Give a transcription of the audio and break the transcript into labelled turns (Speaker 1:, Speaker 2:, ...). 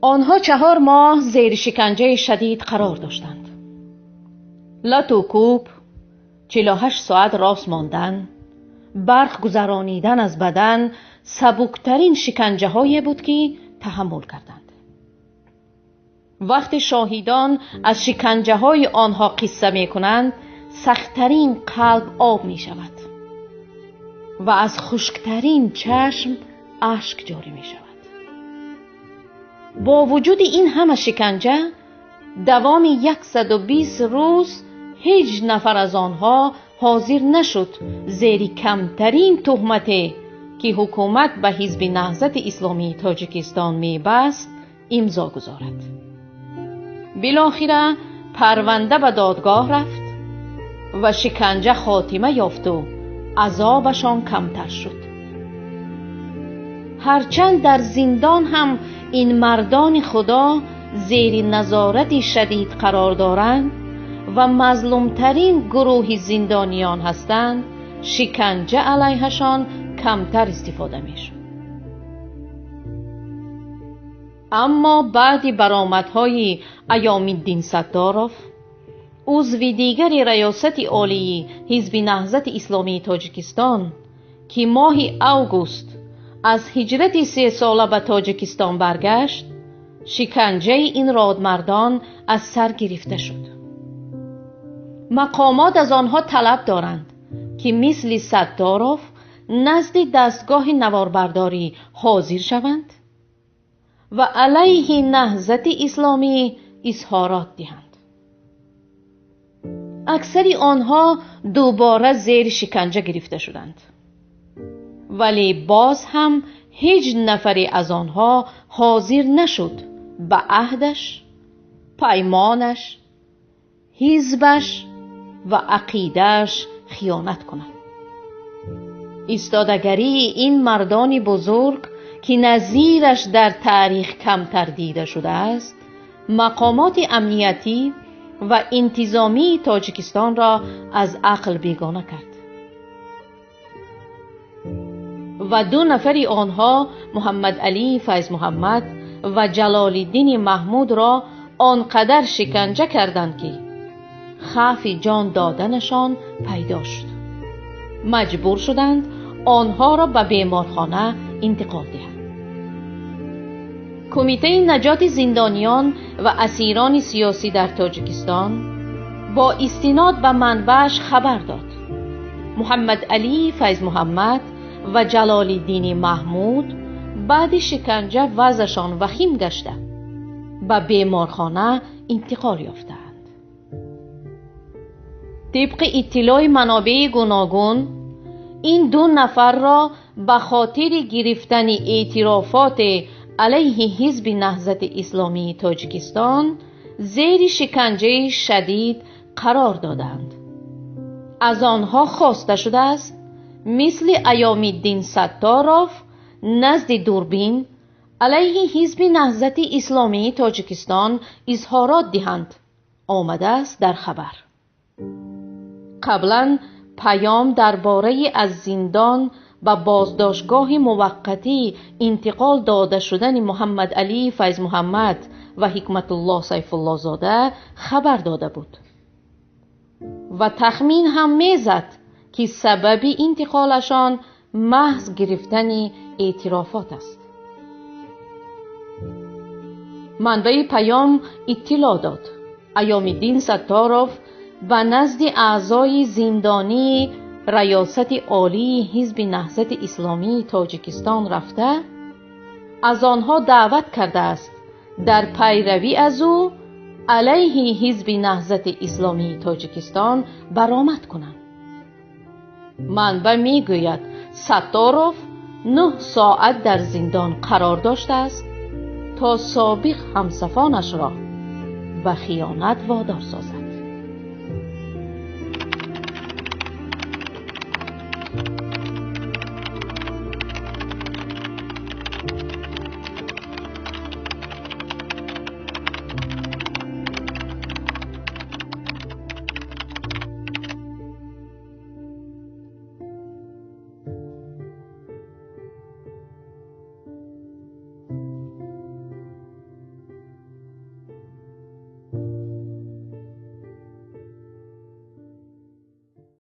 Speaker 1: آنها 4 ماه زیر شکنجه شدید قرار داشتند. لط و کوب، 48 ساعت راست ماندن، برق گذرانیدن از بدن سبکترین شکنجه هایی بود که تحمل کردند. وقتی شاهدان از شکنجه های آنها قصه می کنند، سختترین قلب آب می شود و از خشکترین چشم اشک جاری می شود. با وجود این همه شکنجه، دوام 120 روز هیچ نفر از آنها حاضر نشد زیر کمترین تهمتی که حکومت به حزب نهضت اسلامی تاجیکستان می بست امضا گذارد. بالاخره پرونده به دادگاه رفت و شکنجه خاتمه یافت و عذابشان کمتر شد. هرچند در زندان هم این مردان خدا زیر نظارت شدید قرار دارند و مظلومترین گروه زندانیان هستند، شکنجه علیهشان کمتر استفاده می شود. اما بعد برآمدهای ایام الدین ستاروف، عضو دیگر ریاست عالی حزب نهضت اسلامی تاجیکستان که ماه اوگوست از هجرت 3 ساله به تاجیکستان برگشت، شکنجه این رادمردان از سر گرفته شد. مقامات از آنها طلب دارند که مثل ستاروف نزد دستگاه نواربرداری حاضر شوند و علیه نهضت اسلامی اظهارات دهند. اکثر آنها دوباره زیر شکنجه گرفته شدند، ولی باز هم هیچ نفری از آنها حاضر نشد به عهدش، پیمانش، حزبش و عقیدهش خیانت کنند. ایستادگری این مردان بزرگ که نظیرش در تاریخ کمتر دیده شده است، مقامات امنیتی و انتظامی تاجیکستان را از عقل بیگانه کرد و 2 نفر آنها، محمد علی فیض محمد و جلال الدین محمود را آنقدر شکنجه کردند که خوف جان دادنشان پیدا شد. مجبور شدند آنها را به بیمارخانه انتقال دهند. کمیته نجات زندانیان و اسیران سیاسی در تاجیکستان با استناد به منبعش خبر داد محمد علی فیض محمد و جلال الدین محمود بعد شکنجه وضعشان وخیم گشته به بیمارخانه انتقال یافتند. طبق اطلاع منابع گوناگون، این 2 نفر را به خاطر گرفتن اعترافات علیه حزب نهضت اسلامی تاجیکستان زیر شکنجه شدید قرار دادند. از آنها خواسته شده است مثل ایام الدین ستاروف نزد دوربین علیه حزب نهضت اسلامی تاجیکستان اظهارات دهند. آمده است در خبر. قبلا پیام درباره از زندان به بازداشتگاه موقتی انتقال داده شدن محمد علی فیض محمد و حکمت الله سیف الله زاده خبر داده بود و تخمین هم میزد که سبب انتقالشان محض گرفتن اعترافات است. منبع پیام اطلاع داد ایام الدین ستاروف به نزد اعضای زندانی ریاست عالی حزب نهضت اسلامی تاجیکستان رفته از آنها دعوت کرده است در پیروی از او علیه حزب نهضت اسلامی تاجیکستان برآمد کنند. منبع میگوید ستاروف 9 ساعت در زندان قرار داشته است تا سابق همصفانش را به خیانت وادار سازد.